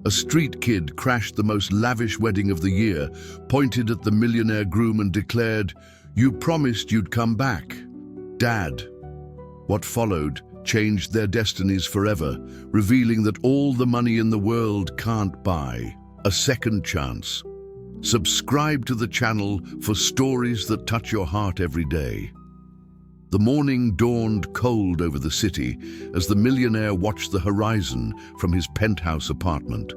A street kid crashed the most lavish wedding of the year, pointed at the millionaire groom and declared, "You promised you'd come back, Dad." What followed changed their destinies forever, revealing that all the money in the world can't buy a second chance. Subscribe to the channel for stories that touch your heart every day. The morning dawned cold over the city as the millionaire watched the horizon from his penthouse apartment.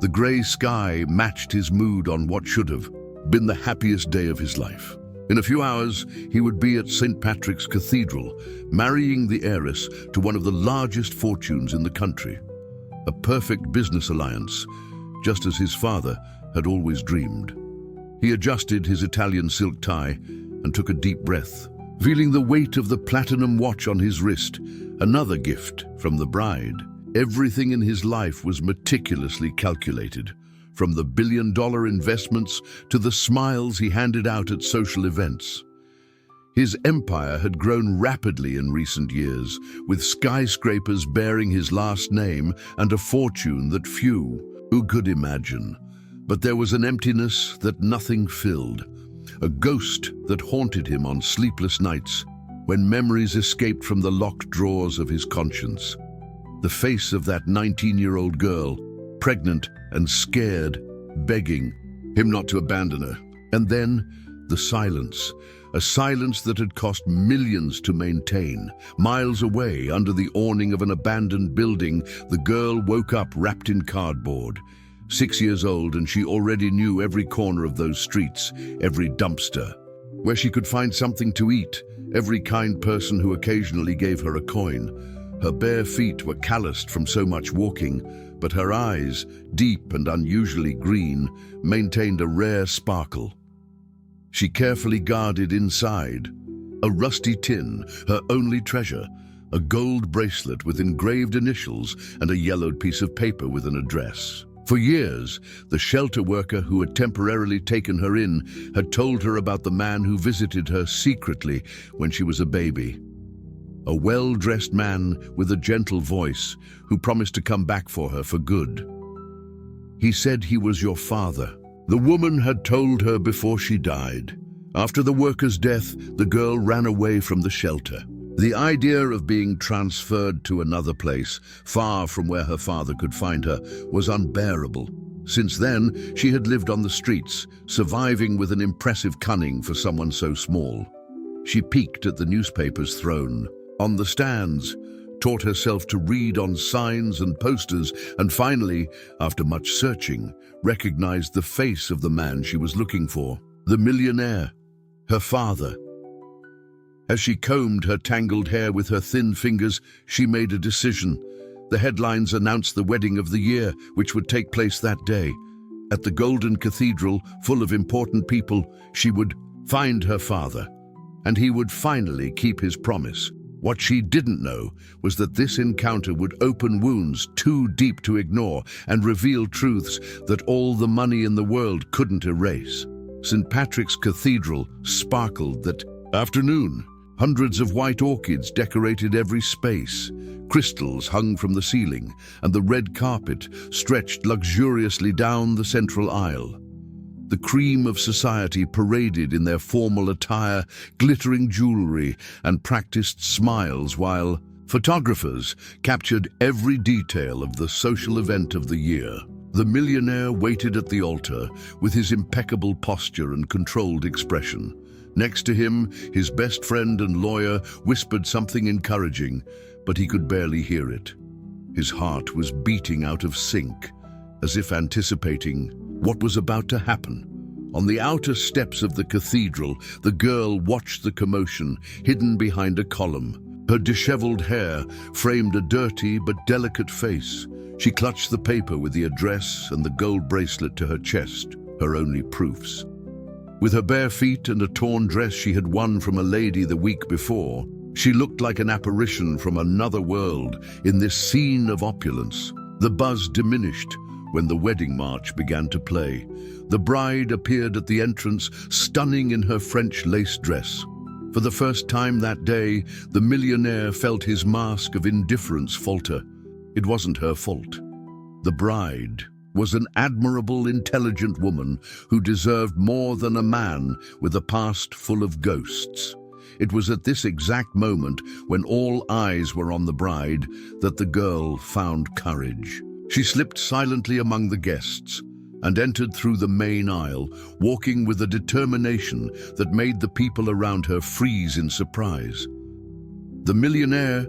The grey sky matched his mood on what should have been the happiest day of his life. In a few hours, he would be at St. Patrick's Cathedral, marrying the heiress to one of the largest fortunes in the country. A perfect business alliance, just as his father had always dreamed. He adjusted his Italian silk tie and took a deep breath, feeling the weight of the platinum watch on his wrist, another gift from the bride. Everything in his life was meticulously calculated, from the billion-dollar investments to the smiles he handed out at social events. His empire had grown rapidly in recent years, with skyscrapers bearing his last name and a fortune that few who could imagine. But there was an emptiness that nothing filled, a ghost that haunted him on sleepless nights when memories escaped from the locked drawers of his conscience. The face of that 19-year-old girl, pregnant and scared, begging him not to abandon her. And then the silence, a silence that had cost millions to maintain. Miles away, under the awning of an abandoned building, the girl woke up wrapped in cardboard. 6 years old, and she already knew every corner of those streets, every dumpster, where she could find something to eat, every kind person who occasionally gave her a coin. Her bare feet were calloused from so much walking, but her eyes, deep and unusually green, maintained a rare sparkle. She carefully guarded inside a rusty tin, her only treasure, a gold bracelet with engraved initials and a yellowed piece of paper with an address. For years, the shelter worker who had temporarily taken her in had told her about the man who visited her secretly when she was a baby. A well-dressed man with a gentle voice who promised to come back for her for good. He said he was your father. The woman had told her before she died. After the worker's death, the girl ran away from the shelter. The idea of being transferred to another place, far from where her father could find her, was unbearable. Since then, she had lived on the streets, surviving with an impressive cunning for someone so small. She peeked at the newspaper's throne, on the stands, taught herself to read on signs and posters, and finally, after much searching, recognized the face of the man she was looking for, the millionaire, her father. As she combed her tangled hair with her thin fingers, she made a decision. The headlines announced the wedding of the year, which would take place that day. At the Golden Cathedral, full of important people, she would find her father, and he would finally keep his promise. What she didn't know was that this encounter would open wounds too deep to ignore and reveal truths that all the money in the world couldn't erase. St. Patrick's Cathedral sparkled that afternoon. Hundreds of white orchids decorated every space. Crystals hung from the ceiling, and the red carpet stretched luxuriously down the central aisle. The cream of society paraded in their formal attire, glittering jewelry, and practiced smiles, while photographers captured every detail of the social event of the year. The millionaire waited at the altar with his impeccable posture and controlled expression. Next to him, his best friend and lawyer whispered something encouraging, but he could barely hear it. His heart was beating out of sync, as if anticipating what was about to happen. On the outer steps of the cathedral, the girl watched the commotion, hidden behind a column. Her disheveled hair framed a dirty but delicate face. She clutched the paper with the address and the gold bracelet to her chest, her only proofs. With her bare feet and a torn dress she had won from a lady the week before, she looked like an apparition from another world in this scene of opulence. The buzz diminished when the wedding march began to play. The bride appeared at the entrance, stunning in her French lace dress. For the first time that day, the millionaire felt his mask of indifference falter. It wasn't her fault. The bride was an admirable, intelligent woman who deserved more than a man with a past full of ghosts. It was at this exact moment, when all eyes were on the bride, that the girl found courage. She slipped silently among the guests and entered through the main aisle, walking with a determination that made the people around her freeze in surprise. The millionaire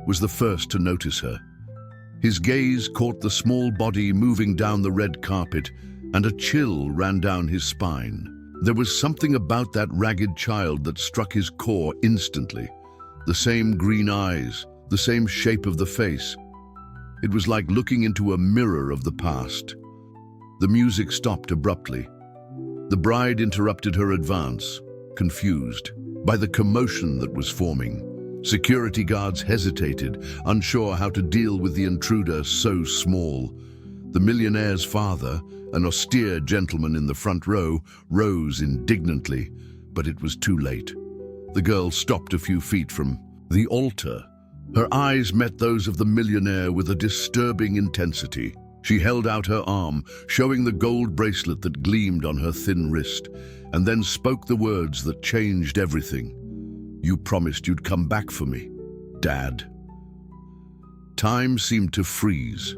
was the first to notice her. His gaze caught the small body moving down the red carpet, and a chill ran down his spine. There was something about that ragged child that struck his core instantly. The same green eyes, the same shape of the face. It was like looking into a mirror of the past. The music stopped abruptly. The bride interrupted her advance, confused by the commotion that was forming. Security guards hesitated, unsure how to deal with the intruder so small. The millionaire's father, an austere gentleman in the front row, rose indignantly, but it was too late. The girl stopped a few feet from the altar. Her eyes met those of the millionaire with a disturbing intensity. She held out her arm, showing the gold bracelet that gleamed on her thin wrist, and then spoke the words that changed everything. "You promised you'd come back for me, Dad." Time seemed to freeze.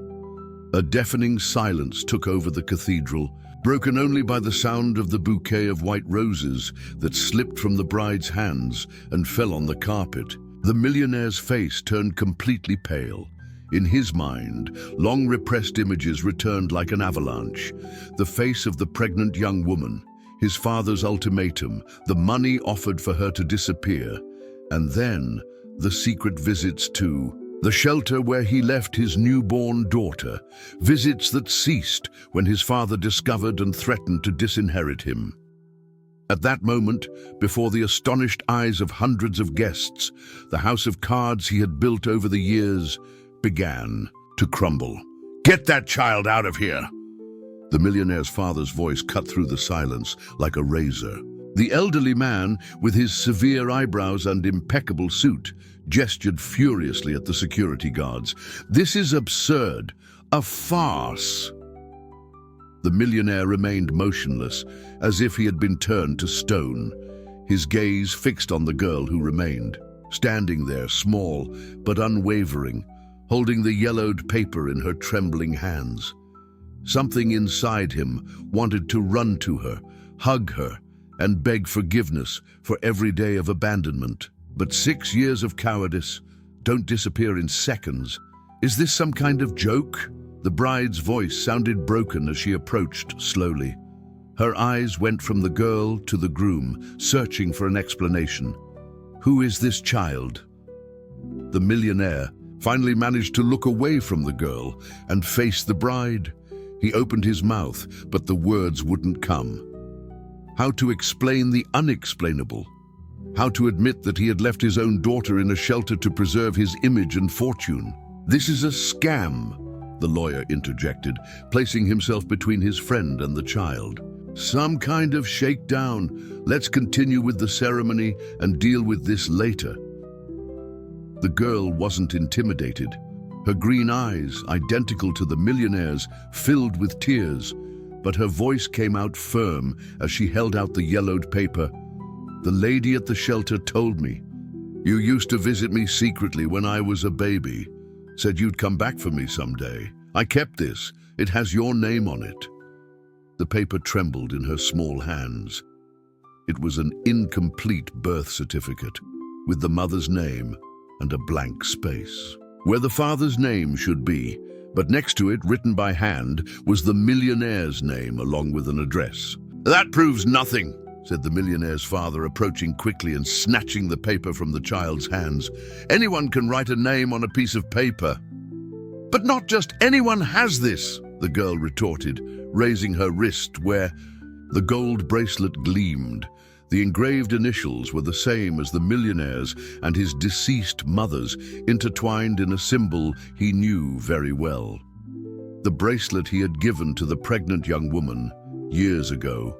A deafening silence took over the cathedral, broken only by the sound of the bouquet of white roses that slipped from the bride's hands and fell on the carpet. The millionaire's face turned completely pale. In his mind, long-repressed images returned like an avalanche. The face of the pregnant young woman, his father's ultimatum, the money offered for her to disappear, and then the secret visits to the shelter where he left his newborn daughter, visits that ceased when his father discovered and threatened to disinherit him. At that moment, before the astonished eyes of hundreds of guests, the house of cards he had built over the years began to crumble. "Get that child out of here!" The millionaire's father's voice cut through the silence like a razor. The elderly man, with his severe eyebrows and impeccable suit, gestured furiously at the security guards. "This is absurd, a farce." The millionaire remained motionless, as if he had been turned to stone, his gaze fixed on the girl who remained, standing there, small but unwavering, holding the yellowed paper in her trembling hands. Something inside him wanted to run to her, hug her, and beg forgiveness for every day of abandonment. But 6 years of cowardice don't disappear in seconds. Is this some kind of joke? The bride's voice sounded broken as she approached slowly. Her eyes went from the girl to the groom, searching for an explanation. "Who is this child?" The millionaire finally managed to look away from the girl and face the bride. He opened his mouth, but the words wouldn't come. How to explain the unexplainable? How to admit that he had left his own daughter in a shelter to preserve his image and fortune? "This is a scam," the lawyer interjected, placing himself between his friend and the child. "Some kind of shakedown. Let's continue with the ceremony and deal with this later." The girl wasn't intimidated. Her green eyes, identical to the millionaire's, filled with tears, but her voice came out firm as she held out the yellowed paper. "The lady at the shelter told me. You used to visit me secretly when I was a baby. Said you'd come back for me someday. I kept this. It has your name on it." The paper trembled in her small hands. It was an incomplete birth certificate, with the mother's name and a blank space where the father's name should be, but next to it, written by hand, was the millionaire's name along with an address. "That proves nothing," said the millionaire's father, approaching quickly and snatching the paper from the child's hands. "Anyone can write a name on a piece of paper." "But not just anyone has this," the girl retorted, raising her wrist where the gold bracelet gleamed. The engraved initials were the same as the millionaire's and his deceased mother's, intertwined in a symbol he knew very well. The bracelet he had given to the pregnant young woman years ago.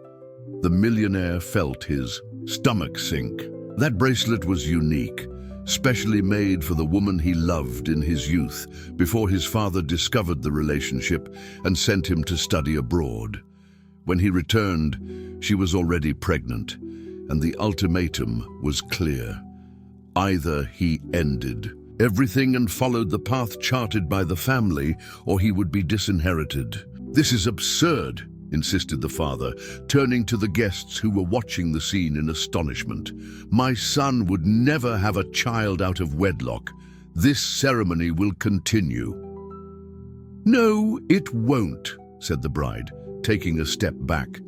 The millionaire felt his stomach sink. That bracelet was unique, specially made for the woman he loved in his youth before his father discovered the relationship and sent him to study abroad. When he returned, she was already pregnant, and the ultimatum was clear. Either he ended everything and followed the path charted by the family, or he would be disinherited. "This is absurd," insisted the father, turning to the guests who were watching the scene in astonishment. "My son would never have a child out of wedlock. This ceremony will continue." "No, it won't," said the bride, taking a step back.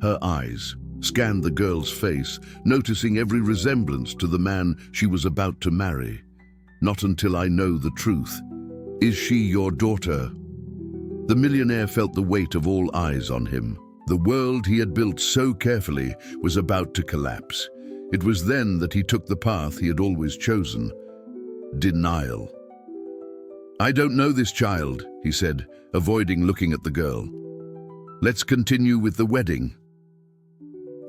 Her eyes scanned the girl's face, noticing every resemblance to the man she was about to marry. "Not until I know the truth. Is she your daughter?" The millionaire felt the weight of all eyes on him. The world he had built so carefully was about to collapse. It was then that he took the path he had always chosen: denial. "I don't know this child," he said, avoiding looking at the girl. "Let's continue with the wedding."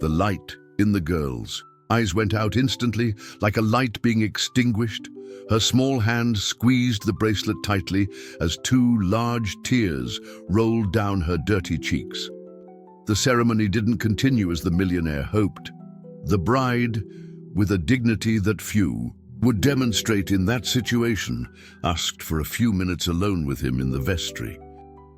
The light in the girl's eyes went out instantly, like a light being extinguished. Her small hand squeezed the bracelet tightly as two large tears rolled down her dirty cheeks. The ceremony didn't continue as the millionaire hoped. The bride, with a dignity that few would demonstrate in that situation, asked for a few minutes alone with him in the vestry.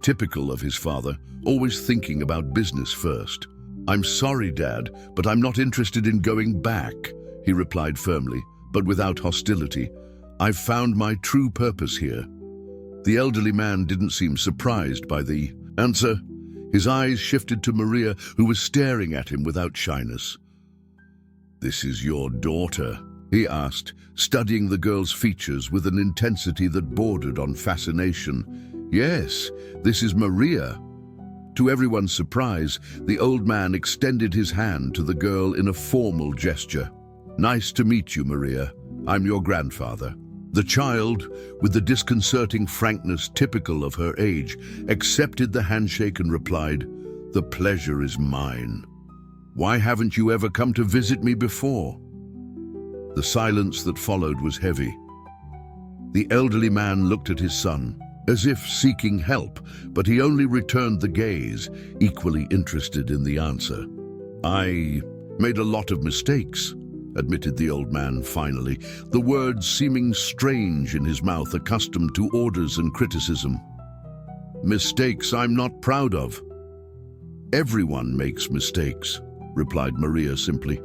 Typical of his father, always thinking about business first. "I'm sorry, Dad, but I'm not interested in going back," he replied firmly, but without hostility. "I've found my true purpose here." The elderly man didn't seem surprised by the answer. His eyes shifted to Maria, who was staring at him without shyness. "This is your daughter?" he asked, studying the girl's features with an intensity that bordered on fascination. "Yes, this is Maria." To everyone's surprise, the old man extended his hand to the girl in a formal gesture. "Nice to meet you, Maria. I'm your grandfather." The child, with the disconcerting frankness typical of her age, accepted the handshake and replied, "The pleasure is mine. Why haven't you ever come to visit me before?" The silence that followed was heavy. The elderly man looked at his son, as if seeking help, but he only returned the gaze, equally interested in the answer. "I made a lot of mistakes," admitted the old man finally, the words seeming strange in his mouth, accustomed to orders and criticism. "Mistakes I'm not proud of." "Everyone makes mistakes," replied Maria simply.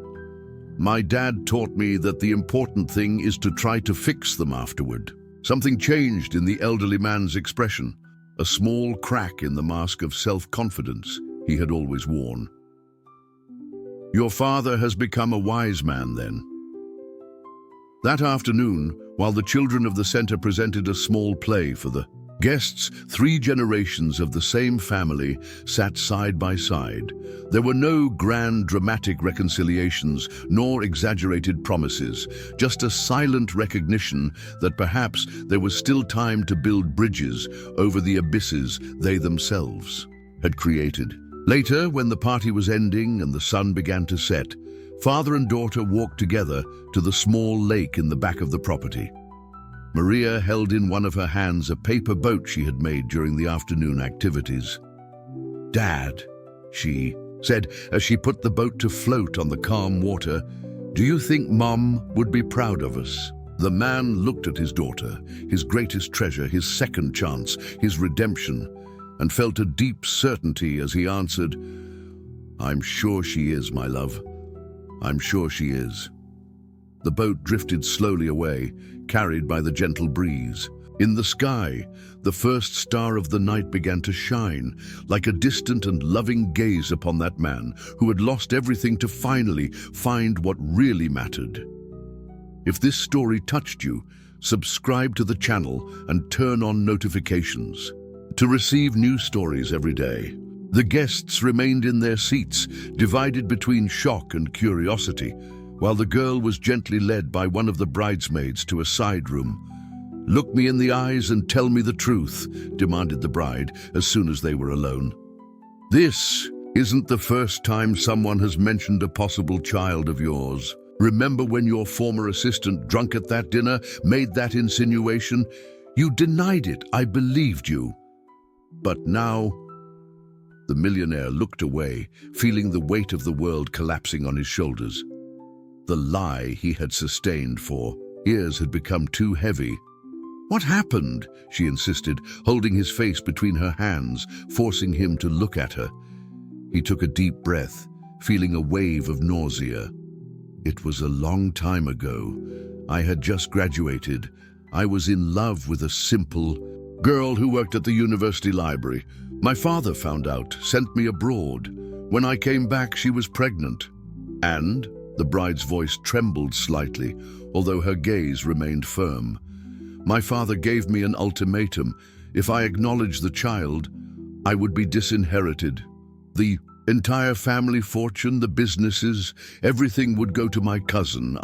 "My dad taught me that the important thing is to try to fix them afterward." Something changed in the elderly man's expression, a small crack in the mask of self-confidence he had always worn. "Your father has become a wise man, then." That afternoon, while the children of the center presented a small play for the guests, 3 generations of the same family sat side by side. There were no grand dramatic reconciliations nor exaggerated promises, just a silent recognition that perhaps there was still time to build bridges over the abysses they themselves had created. Later, when the party was ending and the sun began to set, father and daughter walked together to the small lake in the back of the property. Maria held in one of her hands a paper boat she had made during the afternoon activities. "Dad," she said as she put the boat to float on the calm water, "do you think Mom would be proud of us?" The man looked at his daughter, his greatest treasure, his second chance, his redemption, and felt a deep certainty as he answered, "I'm sure she is, my love. I'm sure she is." The boat drifted slowly away, carried by the gentle breeze. In the sky, the first star of the night began to shine, like a distant and loving gaze upon that man who had lost everything to finally find what really mattered. If this story touched you, subscribe to the channel and turn on notifications to receive new stories every day. The guests remained in their seats, divided between shock and curiosity, while the girl was gently led by one of the bridesmaids to a side room. "Look me in the eyes and tell me the truth," demanded the bride as soon as they were alone. "This isn't the first time someone has mentioned a possible child of yours." Remember when your former assistant, drunk at that dinner, made that insinuation? You denied it. I believed you. But now, the millionaire looked away, feeling the weight of the world collapsing on his shoulders. The lie he had sustained for years had become too heavy. What happened? She insisted, holding his face between her hands, forcing him to look at her. He took a deep breath, feeling a wave of nausea. It was a long time ago. I had just graduated. I was in love with a simple girl who worked at the university library. My father found out, sent me abroad. When I came back, she was pregnant. And the bride's voice trembled slightly, although her gaze remained firm. My father gave me an ultimatum. If I acknowledged the child, I would be disinherited. The entire family fortune, the businesses, everything would go to my cousin.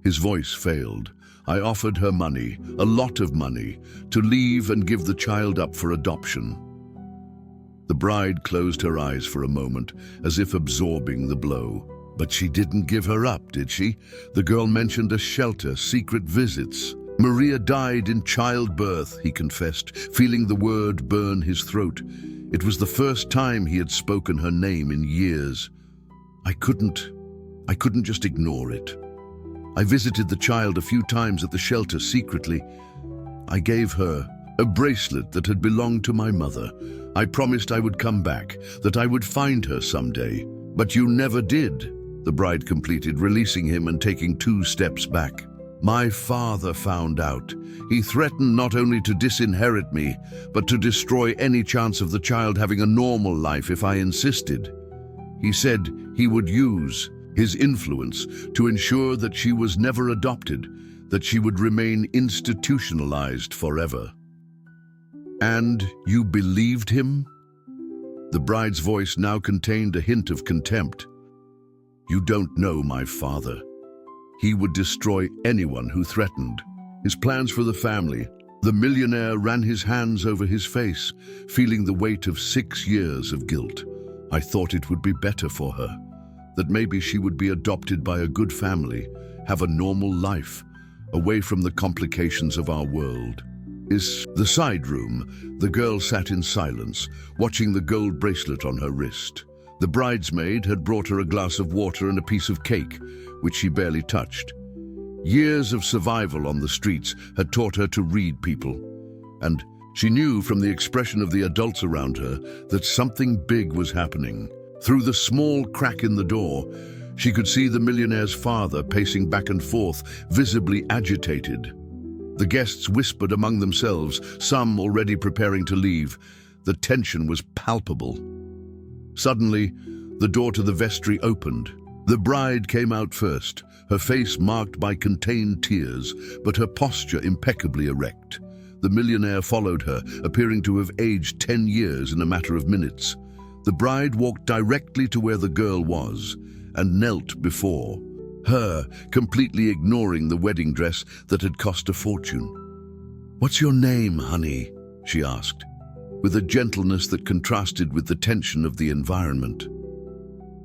His voice failed. I offered her money, a lot of money, to leave and give the child up for adoption. The bride closed her eyes for a moment, as if absorbing the blow. But she didn't give her up, did she? The girl mentioned a shelter, secret visits. Maria died in childbirth, he confessed, feeling the word burn his throat. It was the first time he had spoken her name in years. I couldn't just ignore it. I visited the child a few times at the shelter secretly. I gave her a bracelet that had belonged to my mother. I promised I would come back, that I would find her someday. But you never did, the bride completed, releasing him and taking 2 steps back. My father found out. He threatened not only to disinherit me, but to destroy any chance of the child having a normal life if I insisted. He said he would use his influence to ensure that she was never adopted, that she would remain institutionalized forever. And you believed him? The bride's voice now contained a hint of contempt. You don't know my father. He would destroy anyone who threatened. His plans for the family. The millionaire ran his hands over his face, feeling the weight of 6 years of guilt. I thought it would be better for her, that maybe she would be adopted by a good family, have a normal life, away from the complications of our world. In the side room, the girl sat in silence, watching the gold bracelet on her wrist. The bridesmaid had brought her a glass of water and a piece of cake, which she barely touched. Years of survival on the streets had taught her to read people, and she knew from the expression of the adults around her that something big was happening. Through the small crack in the door, she could see the millionaire's father pacing back and forth, visibly agitated. The guests whispered among themselves, some already preparing to leave. The tension was palpable. Suddenly, the door to the vestry opened. The bride came out first, her face marked by contained tears, but her posture impeccably erect. The millionaire followed her, appearing to have aged 10 years in a matter of minutes. The bride walked directly to where the girl was and knelt before her, completely ignoring the wedding dress that had cost a fortune. "What's your name, honey?" she asked, with a gentleness that contrasted with the tension of the environment.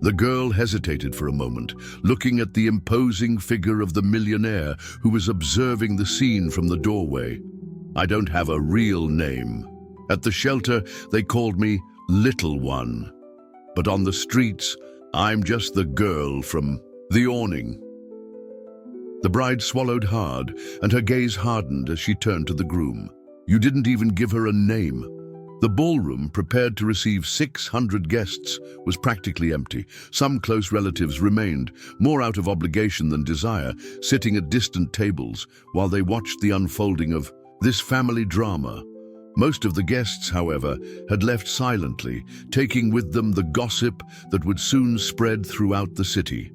The girl hesitated for a moment, looking at the imposing figure of the millionaire who was observing the scene from the doorway. "I don't have a real name. At the shelter, they called me Little One. But on the streets, I'm just the girl from the awning." The bride swallowed hard, and her gaze hardened as she turned to the groom. "You didn't even give her a name." The ballroom, prepared to receive 600 guests, was practically empty. Some close relatives remained, more out of obligation than desire, sitting at distant tables while they watched the unfolding of this family drama. Most of the guests, however, had left silently, taking with them the gossip that would soon spread throughout the city.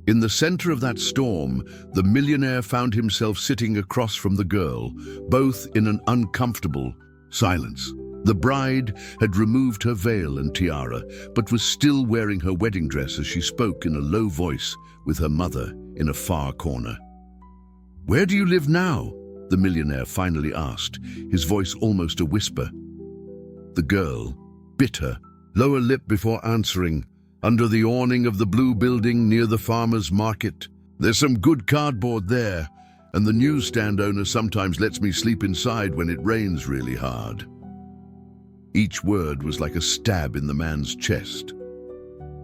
In the center of that storm, the millionaire found himself sitting across from the girl, both in an uncomfortable silence. The bride had removed her veil and tiara, but was still wearing her wedding dress as she spoke in a low voice with her mother in a far corner. "Where do you live now?" the millionaire finally asked, his voice almost a whisper. The girl bit her lower lip before answering, under the awning of the blue building near the farmer's market. There's some good cardboard there, and the newsstand owner sometimes lets me sleep inside when it rains really hard." Each word was like a stab in the man's chest.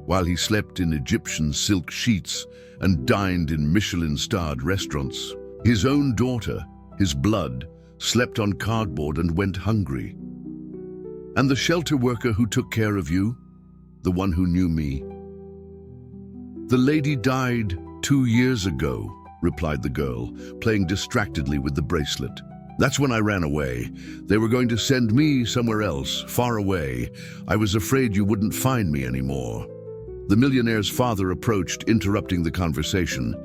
While he slept in Egyptian silk sheets and dined in Michelin-starred restaurants, his own daughter, his blood, slept on cardboard and went hungry. "And the shelter worker who took care of you? The one who knew me?" "The lady died 2 years ago," replied the girl, playing distractedly with the bracelet. "That's when I ran away. They were going to send me somewhere else, far away. I was afraid you wouldn't find me anymore." The millionaire's father approached, interrupting the conversation.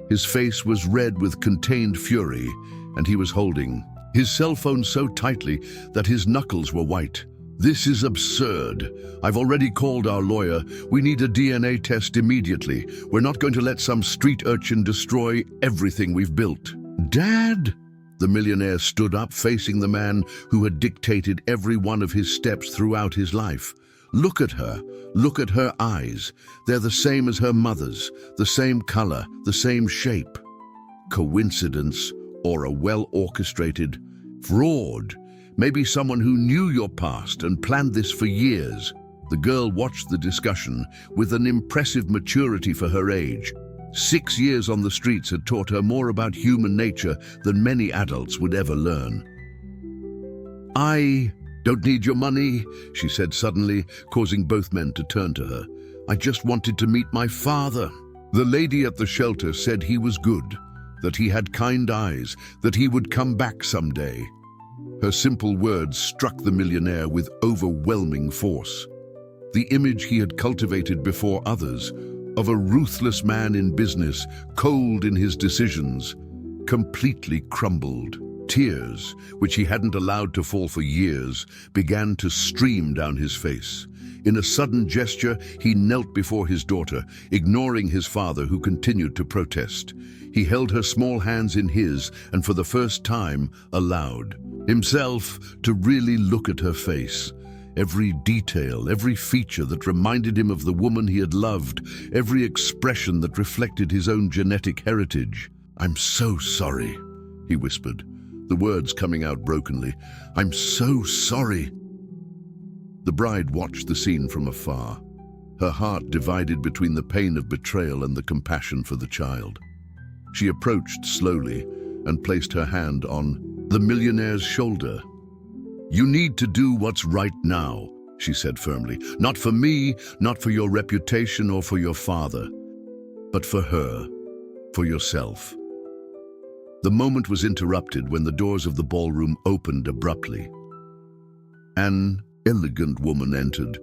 His face was red with contained fury, and he was holding his cell phone so tightly that his knuckles were white. "This is absurd. I've already called our lawyer. We need a DNA test immediately. We're not going to let some street urchin destroy everything we've built." "Dad?" The millionaire stood up, facing the man who had dictated every one of his steps throughout his life. "Look at her. Look at her eyes. They're the same as her mother's, the same color, the same shape." Coincidence or a well-orchestrated fraud? Maybe someone who knew your past and planned this for years. The girl watched the discussion with an impressive maturity for her age. 6 years on the streets had taught her more about human nature than many adults would ever learn. "I don't need your money," she said suddenly, causing both men to turn to her. "I just wanted to meet my father." The lady at the shelter said he was good, that he had kind eyes, that he would come back someday. Her simple words struck the millionaire with overwhelming force. The image he had cultivated before others, of a ruthless man in business, cold in his decisions, completely crumbled. Tears, which he hadn't allowed to fall for years, began to stream down his face. In a sudden gesture, he knelt before his daughter, ignoring his father who continued to protest. He held her small hands in his and for the first time allowed himself to really look at her face. Every detail, every feature that reminded him of the woman he had loved, every expression that reflected his own genetic heritage. "I'm so sorry," he whispered, the words coming out brokenly. "I'm so sorry." The bride watched the scene from afar, her heart divided between the pain of betrayal and the compassion for the child. She approached slowly and placed her hand on the millionaire's shoulder. "You need to do what's right now," she said firmly. "Not for me, not for your reputation or for your father, but for her, for yourself." The moment was interrupted when the doors of the ballroom opened abruptly. An elegant woman entered,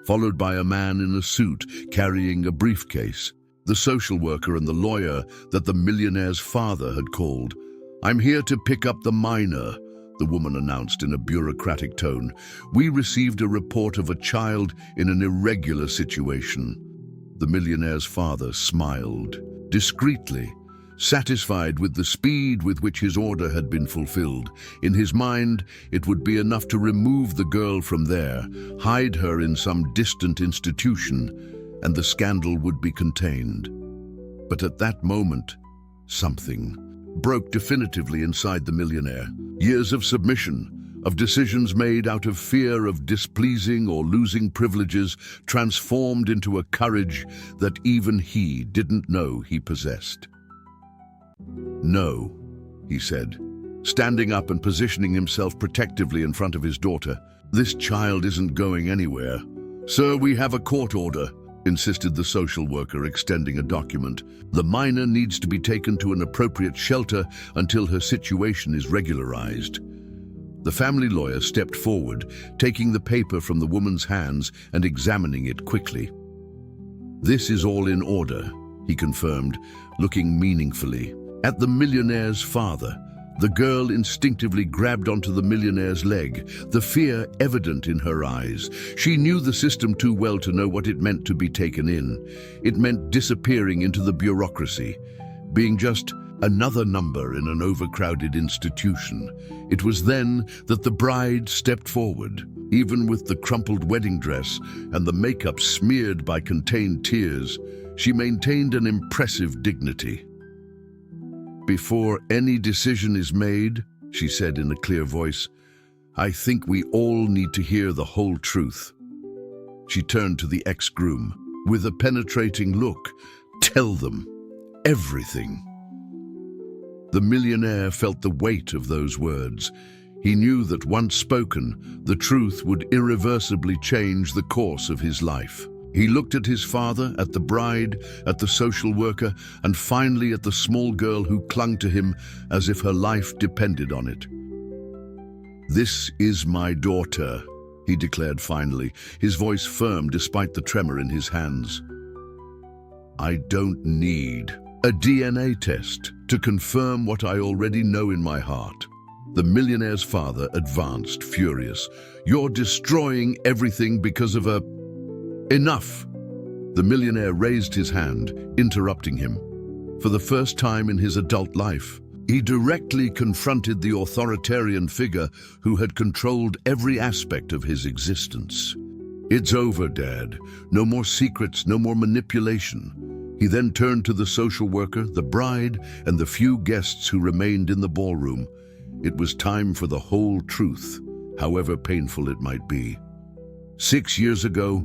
followed by a man in a suit carrying a briefcase, the social worker and the lawyer that the millionaire's father had called. "I'm here to pick up the minor," the woman announced in a bureaucratic tone. "We received a report of a child in an irregular situation." The millionaire's father smiled discreetly, satisfied with the speed with which his order had been fulfilled. In his mind, it would be enough to remove the girl from there, hide her in some distant institution, and the scandal would be contained. But at that moment, something broke definitively inside the millionaire. Years of submission, of decisions made out of fear of displeasing or losing privileges, transformed into a courage that even he didn't know he possessed. "No," he said, standing up and positioning himself protectively in front of his daughter. "This child isn't going anywhere." "Sir, we have a court order," insisted the social worker, extending a document. "The minor needs to be taken to an appropriate shelter until her situation is regularized." The family lawyer stepped forward, taking the paper from the woman's hands and examining it quickly. "This is all in order," he confirmed, looking meaningfully at the millionaire's father. The girl instinctively grabbed onto the millionaire's leg, the fear evident in her eyes. She knew the system too well to know what it meant to be taken in. It meant disappearing into the bureaucracy, being just another number in an overcrowded institution. It was then that the bride stepped forward, Even with the crumpled wedding dress and the makeup smeared by contained tears, she maintained an impressive dignity. "Before any decision is made," she said in a clear voice, "I think we all need to hear the whole truth." She turned to the ex-groom with a penetrating look. "Tell them everything." The millionaire felt the weight of those words. He knew that once spoken, the truth would irreversibly change the course of his life. He looked at his father, at the bride, at the social worker, and finally at the small girl who clung to him as if her life depended on it. "This is my daughter," he declared finally, his voice firm despite the tremor in his hands. "I don't need a DNA test to confirm what I already know in my heart." The millionaire's father advanced, furious. "You're destroying everything because of a..." "Enough!" The millionaire raised his hand, interrupting him. For the first time in his adult life, he directly confronted the authoritarian figure who had controlled every aspect of his existence. "It's over, Dad. No more secrets, no more manipulation." He then turned to the social worker, the bride, and the few guests who remained in the ballroom. It was time for the whole truth, however painful it might be. 6 years ago,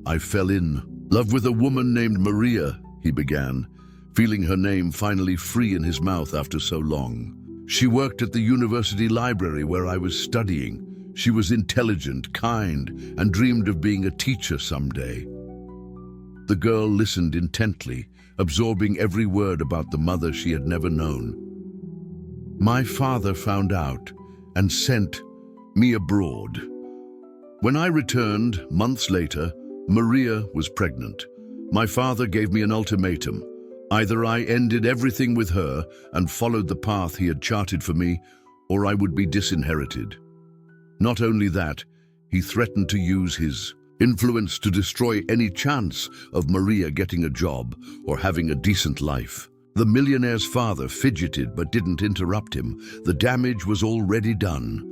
I fell in love with a woman named Maria," he began, feeling her name finally free in his mouth after so long. "She worked at the university library where I was studying. She was intelligent, kind, and dreamed of being a teacher someday." The girl listened intently, absorbing every word about the mother she had never known. "My father found out and sent me abroad. When I returned, months later, Maria was pregnant. My father gave me an ultimatum. Either I ended everything with her and followed the path he had charted for me, or I would be disinherited. Not only that, he threatened to use his influence to destroy any chance of Maria getting a job or having a decent life." The millionaire's father fidgeted but didn't interrupt him. The damage was already done.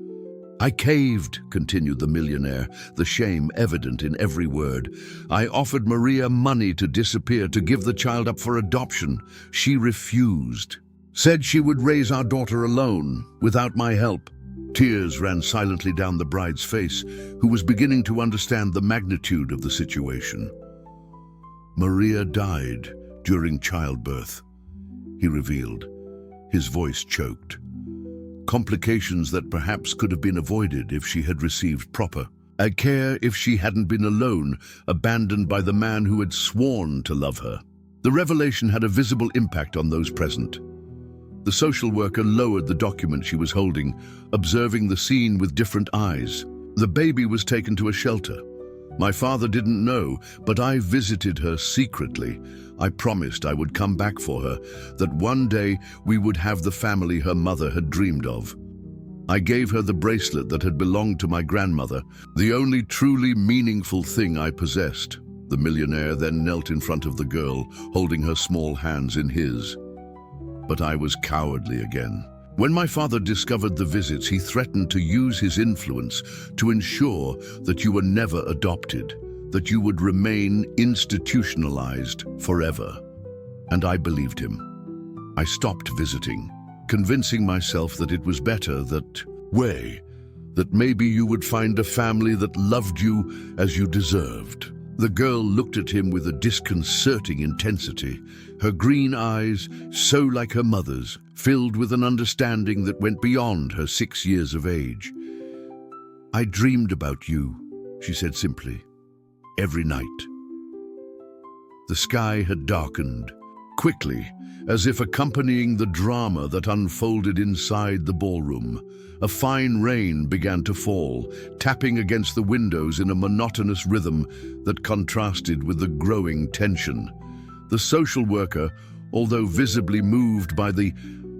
"I caved," continued the millionaire, the shame evident in every word. "I offered Maria money to disappear, to give the child up for adoption. She refused. Said she would raise our daughter alone, without my help." Tears ran silently down the bride's face, who was beginning to understand the magnitude of the situation. "Maria died during childbirth," he revealed, his voice choked. "Complications that perhaps could have been avoided if she had received proper care, if she hadn't been alone, abandoned by the man who had sworn to love her." The revelation had a visible impact on those present. The social worker lowered the document she was holding, observing the scene with different eyes. The baby was taken to a shelter. "My father didn't know, but I visited her secretly. I promised I would come back for her, that one day we would have the family her mother had dreamed of. I gave her the bracelet that had belonged to my grandmother, the only truly meaningful thing I possessed." The millionaire then knelt in front of the girl, holding her small hands in his. "But I was cowardly again. When my father discovered the visits, he threatened to use his influence to ensure that you were never adopted, that you would remain institutionalized forever. And I believed him. I stopped visiting, convincing myself that it was better that maybe you would find a family that loved you as you deserved." The girl looked at him with a disconcerting intensity, her green eyes, so like her mother's, filled with an understanding that went beyond her 6 years of age. "I dreamed about you," she said simply, "every night." The sky had darkened, quickly, as if accompanying the drama that unfolded inside the ballroom. A fine rain began to fall, tapping against the windows in a monotonous rhythm that contrasted with the growing tension. The social worker, although visibly moved by the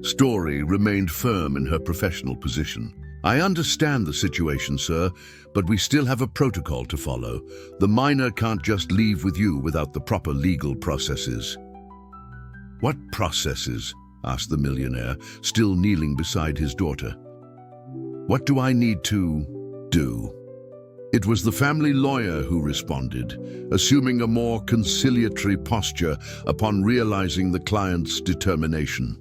story, remained firm in her professional position. "I understand the situation, sir, but we still have a protocol to follow. The minor can't just leave with you without the proper legal processes." "What processes?" asked the millionaire, still kneeling beside his daughter. "What do I need to do?" It was the family lawyer who responded, assuming a more conciliatory posture upon realizing the client's determination.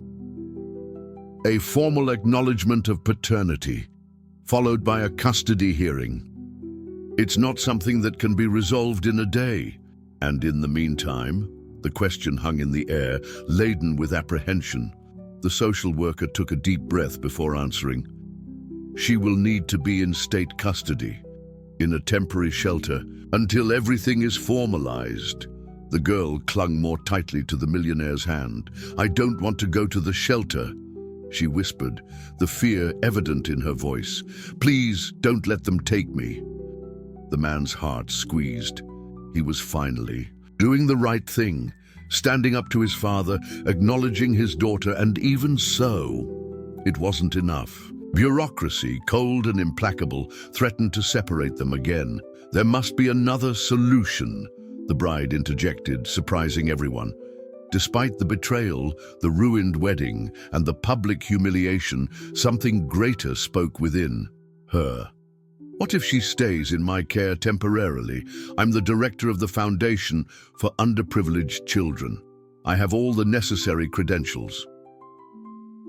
A formal acknowledgement of paternity, followed by a custody hearing. It's not something that can be resolved in a day, and in the meantime, the question hung in the air, laden with apprehension. The social worker took a deep breath before answering. She will need to be in state custody, in a temporary shelter, until everything is formalized. The girl clung more tightly to the millionaire's hand. "I don't want to go to the shelter," she whispered, the fear evident in her voice. "Please don't let them take me." The man's heart squeezed. He was finally doing the right thing, standing up to his father, acknowledging his daughter, and even so, it wasn't enough. Bureaucracy, cold and implacable, threatened to separate them again. "There must be another solution," the bride interjected, surprising everyone. Despite the betrayal, the ruined wedding, and the public humiliation, something greater spoke within her. "What if she stays in my care temporarily? I'm the director of the Foundation for Underprivileged Children. I have all the necessary credentials."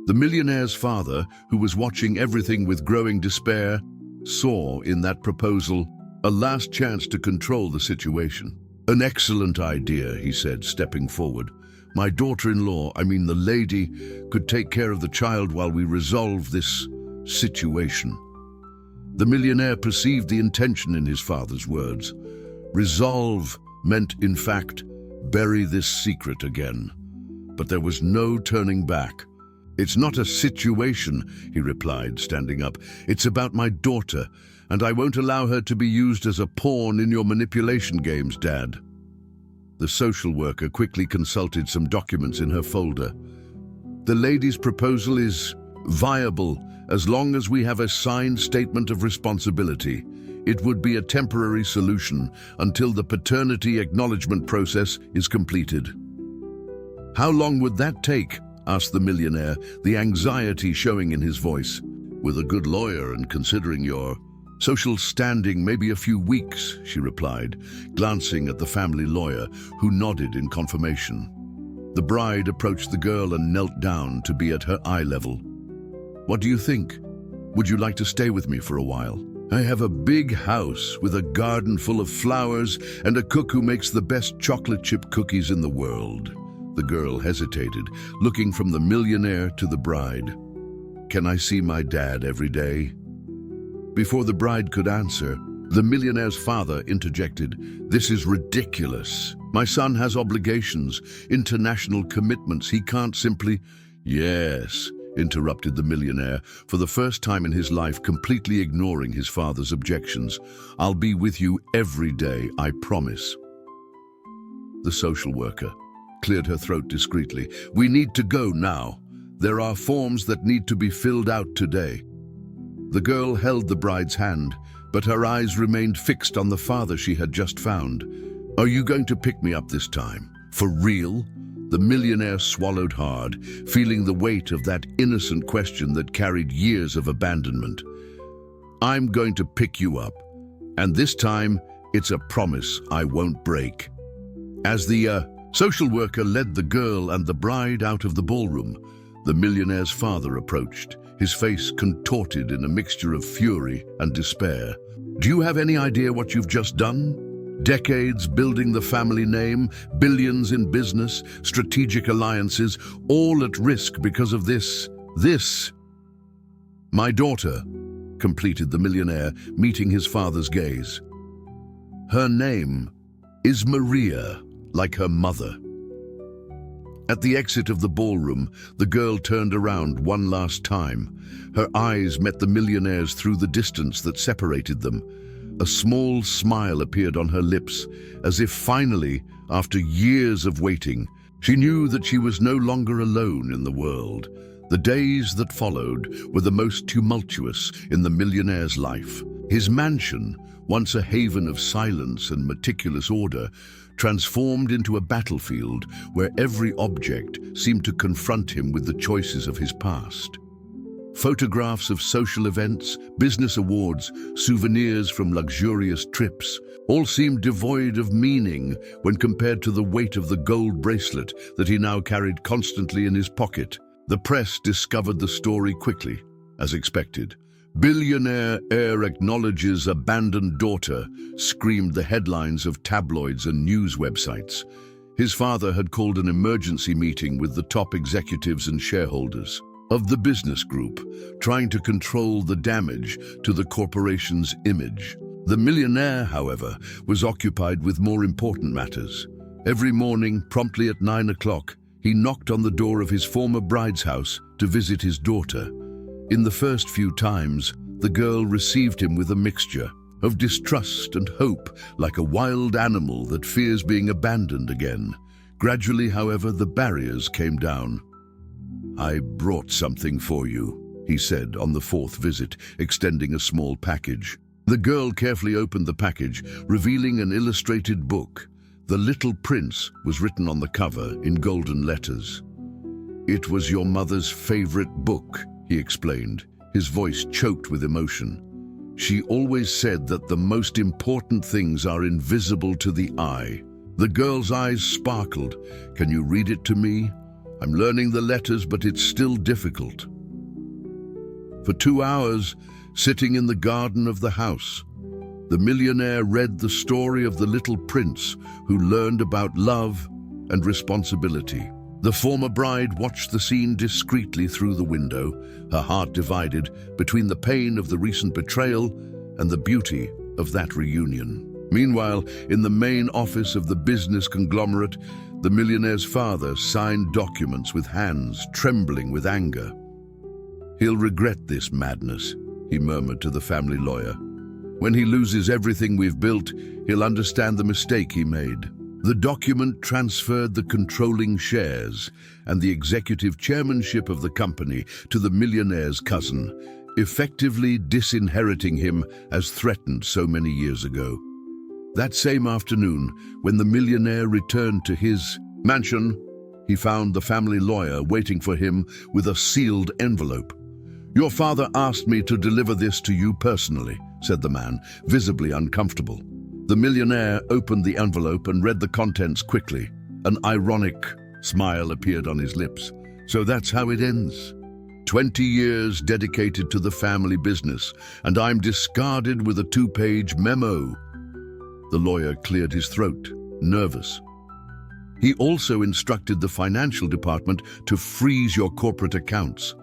The millionaire's father, who was watching everything with growing despair, saw in that proposal a last chance to control the situation. "An excellent idea," he said, stepping forward. "My daughter-in-law, the lady, could take care of the child while we resolve this situation." The millionaire perceived the intention in his father's words. Resolve meant, in fact, bury this secret again. But there was no turning back. "It's not a situation," he replied, standing up. "It's about my daughter, and I won't allow her to be used as a pawn in your manipulation games, Dad." The social worker quickly consulted some documents in her folder. "The lady's proposal is viable as long as we have a signed statement of responsibility. It would be a temporary solution until the paternity acknowledgement process is completed." "How long would that take?" asked the millionaire, the anxiety showing in his voice. "With a good lawyer and considering your social standing, maybe a few weeks," she replied, glancing at the family lawyer, who nodded in confirmation. The bride approached the girl and knelt down to be at her eye level. "What do you think? Would you like to stay with me for a while? I have a big house with a garden full of flowers and a cook who makes the best chocolate chip cookies in the world." The girl hesitated, looking from the millionaire to the bride. "Can I see my dad every day?" Before the bride could answer, the millionaire's father interjected. "This is ridiculous. My son has obligations, international commitments. He can't simply—" "Yes," interrupted the millionaire, for the first time in his life completely ignoring his father's objections. "I'll be with you every day, I promise." The social worker cleared her throat discreetly. "We need to go now. There are forms that need to be filled out today." The girl held the bride's hand, but her eyes remained fixed on the father she had just found. "Are you going to pick me up this time? For real?" The millionaire swallowed hard, feeling the weight of that innocent question that carried years of abandonment. "I'm going to pick you up, and this time it's a promise I won't break." As the social worker led the girl and the bride out of the ballroom, the millionaire's father approached, his face contorted in a mixture of fury and despair. "Do you have any idea what you've just done? Decades building the family name, billions in business, strategic alliances, all at risk because of this. My daughter," completed the millionaire, meeting his father's gaze. "Her name is Maria, like her mother." At the exit of the ballroom, the girl turned around one last time. Her eyes met the millionaire's through the distance that separated them. A small smile appeared on her lips, as if finally, after years of waiting, she knew that she was no longer alone in the world. The days that followed were the most tumultuous in the millionaire's life. His mansion, once a haven of silence and meticulous order, transformed into a battlefield where every object seemed to confront him with the choices of his past. Photographs of social events, business awards, souvenirs from luxurious trips, all seemed devoid of meaning when compared to the weight of the gold bracelet that he now carried constantly in his pocket. The press discovered the story quickly, as expected. "Billionaire heir acknowledges abandoned daughter," screamed the headlines of tabloids and news websites. His father had called an emergency meeting with the top executives and shareholders of the business group, trying to control the damage to the corporation's image. The millionaire, however, was occupied with more important matters. Every morning, promptly at 9 o'clock, he knocked on the door of his former bride's house to visit his daughter. In the first few times, the girl received him with a mixture of distrust and hope, like a wild animal that fears being abandoned again. Gradually, however, the barriers came down. "I brought something for you," he said on the fourth visit, extending a small package. The girl carefully opened the package, revealing an illustrated book. "The Little Prince" was written on the cover in golden letters. "It was your mother's favorite book," he explained, his voice choked with emotion. "She always said that the most important things are invisible to the eye." The girl's eyes sparkled. "Can you read it to me? I'm learning the letters, but it's still difficult." For 2 hours, sitting in the garden of the house, the millionaire read the story of the little prince who learned about love and responsibility. The former bride watched the scene discreetly through the window, her heart divided between the pain of the recent betrayal and the beauty of that reunion. Meanwhile, in the main office of the business conglomerate, the millionaire's father signed documents with hands trembling with anger. "He'll regret this madness," he murmured to the family lawyer. "When he loses everything we've built, he'll understand the mistake he made." The document transferred the controlling shares and the executive chairmanship of the company to the millionaire's cousin, effectively disinheriting him as threatened so many years ago. That same afternoon, when the millionaire returned to his mansion, he found the family lawyer waiting for him with a sealed envelope. "Your father asked me to deliver this to you personally," said the man, visibly uncomfortable. The millionaire opened the envelope and read the contents quickly. An ironic smile appeared on his lips. "So that's how it ends. 20 years dedicated to the family business, and I'm discarded with a 2-page memo." The lawyer cleared his throat, nervous. He also instructed the financial department to freeze your corporate accounts.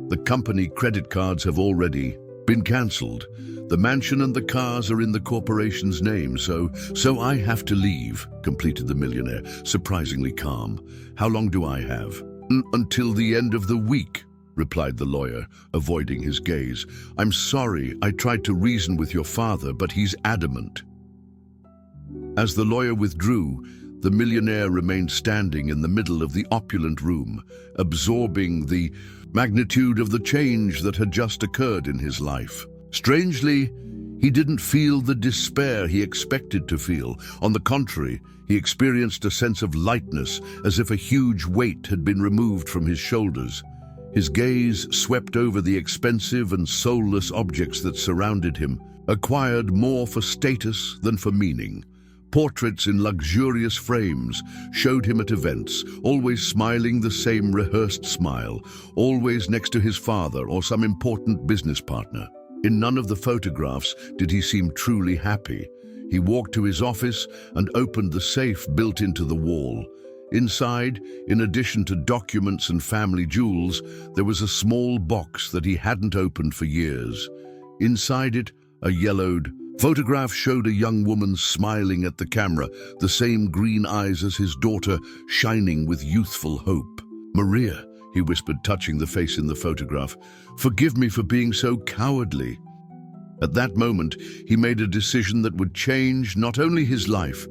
The company credit cards have already been cancelled. The mansion and the cars are in the corporation's name, so I have to leave," completed the millionaire, surprisingly calm. "How long do I have?" "Until the end of the week," replied the lawyer, avoiding his gaze. "I'm sorry, I tried to reason with your father, but he's adamant." As the lawyer withdrew, the millionaire remained standing in the middle of the opulent room, absorbing the magnitude of the change that had just occurred in his life. Strangely, he didn't feel the despair he expected to feel. On the contrary, he experienced a sense of lightness, as if a huge weight had been removed from his shoulders. His gaze swept over the expensive and soulless objects that surrounded him, acquired more for status than for meaning. Portraits in luxurious frames showed him at events, always smiling the same rehearsed smile, always next to his father or some important business partner. In none of the photographs did he seem truly happy. He walked to his office and opened the safe built into the wall. Inside, in addition to documents and family jewels, there was a small box that he hadn't opened for years. Inside it, a yellowed photograph showed a young woman smiling at the camera, the same green eyes as his daughter, shining with youthful hope. "Maria," he whispered, touching the face in the photograph, "forgive me for being so cowardly." At that moment, he made a decision that would change not only his life,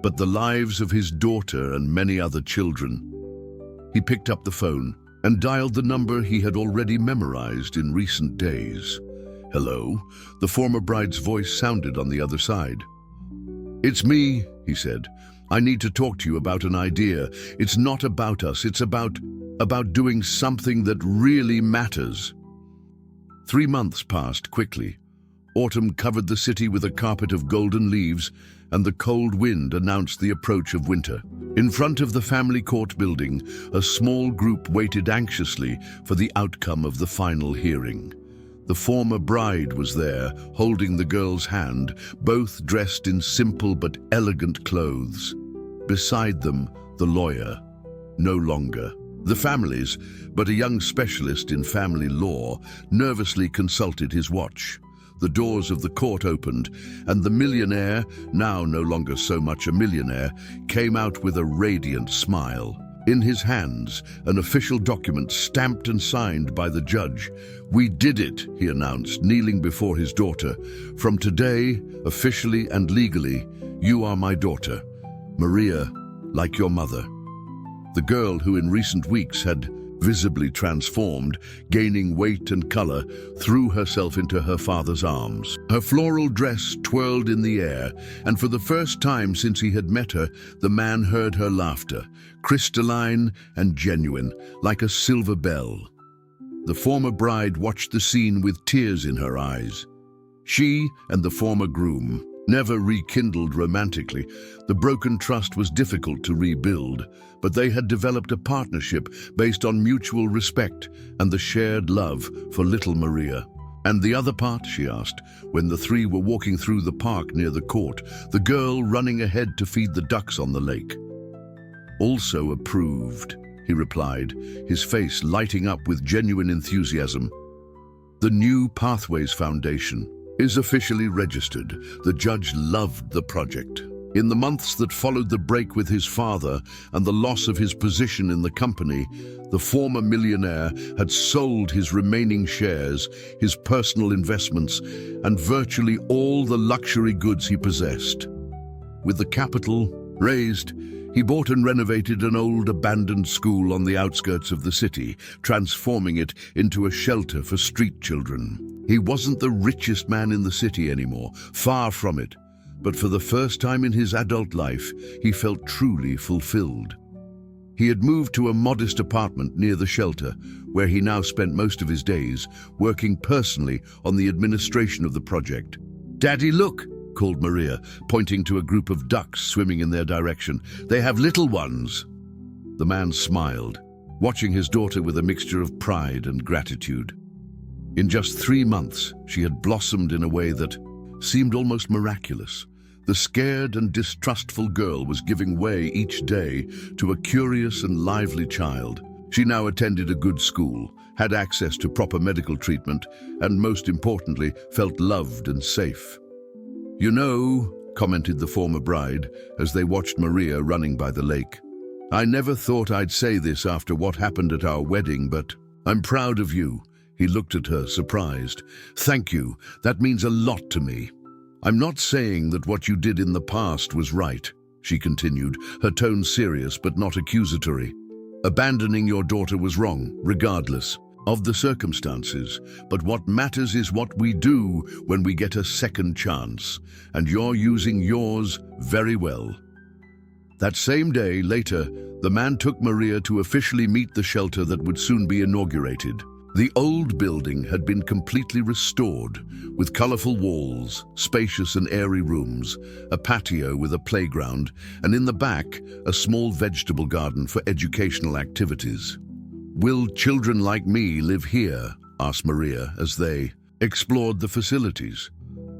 but the lives of his daughter and many other children. He picked up the phone and dialed the number he had already memorized in recent days. "Hello," the former bride's voice sounded on the other side. "It's me," he said. "I need to talk to you about an idea. It's not about us, it's about doing something that really matters." 3 months passed quickly. Autumn covered the city with a carpet of golden leaves, and the cold wind announced the approach of winter. In front of the family court building, a small group waited anxiously for the outcome of the final hearing. The former bride was there, holding the girl's hand, both dressed in simple but elegant clothes. Beside them, the lawyer, no longer. The families, but a young specialist in family law, nervously consulted his watch. The doors of the court opened, and the millionaire, now no longer so much a millionaire, came out with a radiant smile. In his hands, an official document stamped and signed by the judge. "We did it," he announced, kneeling before his daughter. "From today, officially and legally, you are my daughter, Maria, like your mother." The girl, who in recent weeks had visibly transformed, gaining weight and color, threw herself into her father's arms. Her floral dress twirled in the air, and for the first time since he had met her, the man heard her laughter, crystalline and genuine, like a silver bell. The former bride watched the scene with tears in her eyes. She and the former groom never rekindled romantically. The broken trust was difficult to rebuild, but they had developed a partnership based on mutual respect and the shared love for little Maria. "And the other part?" she asked, when the three were walking through the park near the court, the girl running ahead to feed the ducks on the lake. "Also approved," he replied, his face lighting up with genuine enthusiasm. "The new Pathways Foundation is officially registered." The judge loved the project. In the months that followed the break with his father and the loss of his position in the company, the former millionaire had sold his remaining shares, his personal investments, and virtually all the luxury goods he possessed. With the capital raised, he bought and renovated an old abandoned school on the outskirts of the city, transforming it into a shelter for street children. He wasn't the richest man in the city anymore, far from it, but for the first time in his adult life, he felt truly fulfilled. He had moved to a modest apartment near the shelter, where he now spent most of his days, working personally on the administration of the project. "Daddy, look!" called Maria, pointing to a group of ducks swimming in their direction. "They have little ones." The man smiled, watching his daughter with a mixture of pride and gratitude. In just 3 months, she had blossomed in a way that seemed almost miraculous. The scared and distrustful girl was giving way each day to a curious and lively child. She now attended a good school, had access to proper medical treatment, and most importantly, felt loved and safe. "You know," commented the former bride as they watched Maria running by the lake, "I never thought I'd say this after what happened at our wedding, but I'm proud of you." He looked at her, surprised. "Thank you. That means a lot to me." "I'm not saying that what you did in the past was right," she continued, her tone serious but not accusatory. "Abandoning your daughter was wrong, regardless of the circumstances. But what matters is what we do when we get a second chance, and you're using yours very well." That same day, later, the man took Maria to officially meet the shelter that would soon be inaugurated. The old building had been completely restored, with colorful walls, spacious and airy rooms, a patio with a playground, and in the back, a small vegetable garden for educational activities. "Will children like me live here?" asked Maria as they explored the facilities.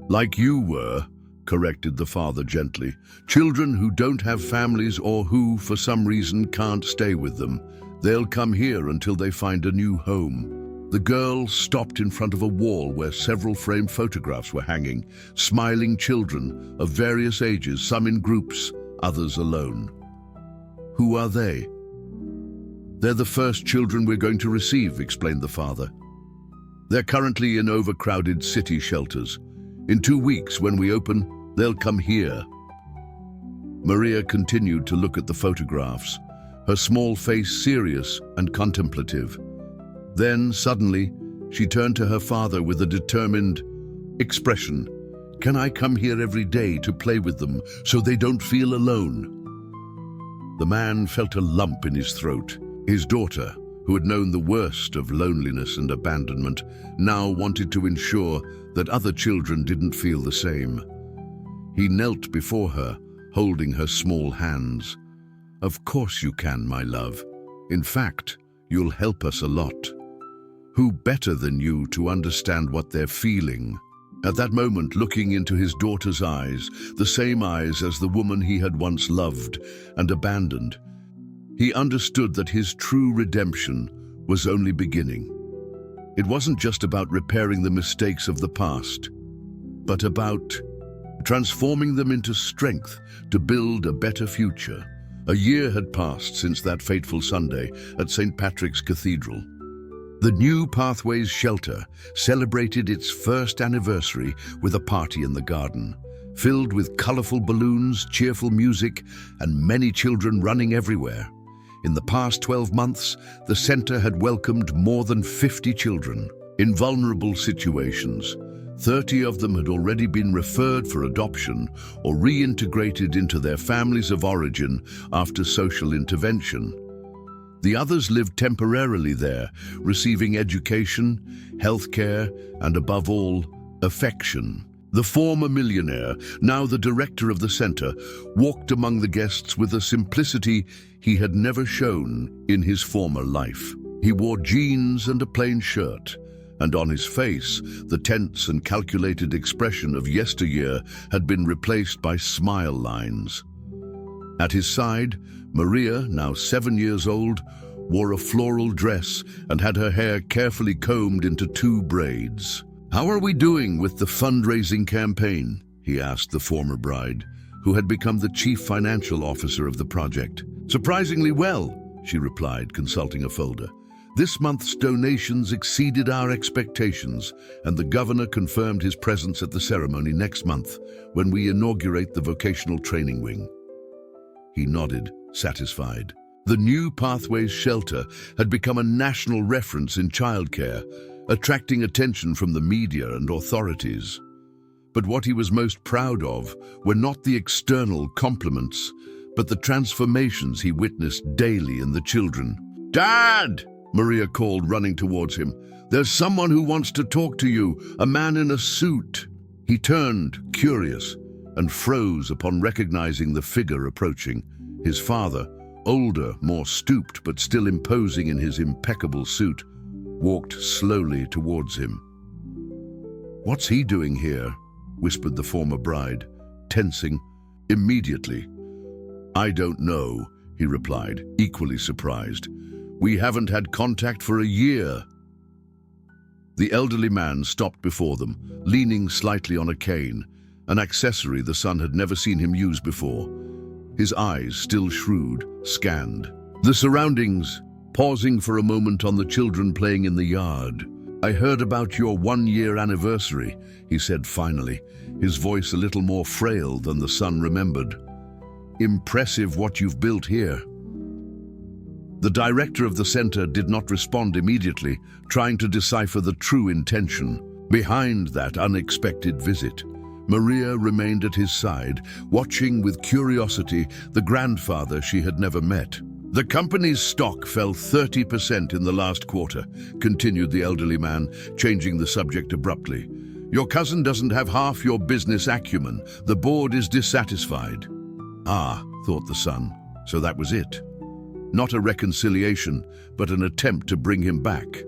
"Like you were," corrected the father gently. "Children who don't have families or who, for some reason, can't stay with them. They'll come here until they find a new home." The girl stopped in front of a wall where several framed photographs were hanging, smiling children of various ages, some in groups, others alone. "Who are they?" "They're the first children we're going to receive," explained the father. "They're currently in overcrowded city shelters. In 2 weeks, when we open, they'll come here." Maria continued to look at the photographs, her small face serious and contemplative. Then, suddenly, she turned to her father with a determined expression. "Can I come here every day to play with them so they don't feel alone?" The man felt a lump in his throat. His daughter, who had known the worst of loneliness and abandonment, now wanted to ensure that other children didn't feel the same. He knelt before her, holding her small hands. "Of course you can, my love. In fact, you'll help us a lot. Who better than you to understand what they're feeling?" At that moment, looking into his daughter's eyes, the same eyes as the woman he had once loved and abandoned, he understood that his true redemption was only beginning. It wasn't just about repairing the mistakes of the past, but about transforming them into strength to build a better future. A year had passed since that fateful Sunday at St. Patrick's Cathedral. The New Pathways Shelter celebrated its first anniversary with a party in the garden, filled with colorful balloons, cheerful music, and many children running everywhere. In the past 12 months, the center had welcomed more than 50 children. In vulnerable situations, 30 of them had already been referred for adoption or reintegrated into their families of origin after social intervention. The others lived temporarily there, receiving education, healthcare, and above all, affection. The former millionaire, now the director of the center, walked among the guests with a simplicity he had never shown in his former life. He wore jeans and a plain shirt, and on his face, the tense and calculated expression of yesteryear had been replaced by smile lines. At his side, Maria, now 7 years old, wore a floral dress and had her hair carefully combed into 2 braids. "How are we doing with the fundraising campaign?" he asked the former bride, who had become the chief financial officer of the project. "Surprisingly well," she replied, consulting a folder. "This month's donations exceeded our expectations, and the governor confirmed his presence at the ceremony next month, when we inaugurate the vocational training wing." He nodded, satisfied. The New Pathways Shelter had become a national reference in childcare, attracting attention from the media and authorities. But what he was most proud of were not the external compliments, but the transformations he witnessed daily in the children. "Dad!" Maria called, running towards him. "There's someone who wants to talk to you, a man in a suit." He turned, curious, and froze upon recognizing the figure approaching. His father, older, more stooped but still imposing in his impeccable suit, walked slowly towards him. "What's he doing here?" whispered the former bride, tensing immediately. "I don't know," he replied, equally surprised. "We haven't had contact for a year." The elderly man stopped before them, leaning slightly on a cane, an accessory the son had never seen him use before. His eyes, still shrewd, scanned the surroundings, pausing for a moment on the children playing in the yard. "I heard about your 1-year anniversary," he said finally, his voice a little more frail than the son remembered. "Impressive what you've built here." The director of the center did not respond immediately, trying to decipher the true intention behind that unexpected visit. Maria remained at his side, watching with curiosity the grandfather she had never met. "The company's stock fell 30% in the last quarter," continued the elderly man, changing the subject abruptly. "Your cousin doesn't have half your business acumen. The board is dissatisfied." "Ah," thought the son, so that was it. Not a reconciliation, but an attempt to bring him back.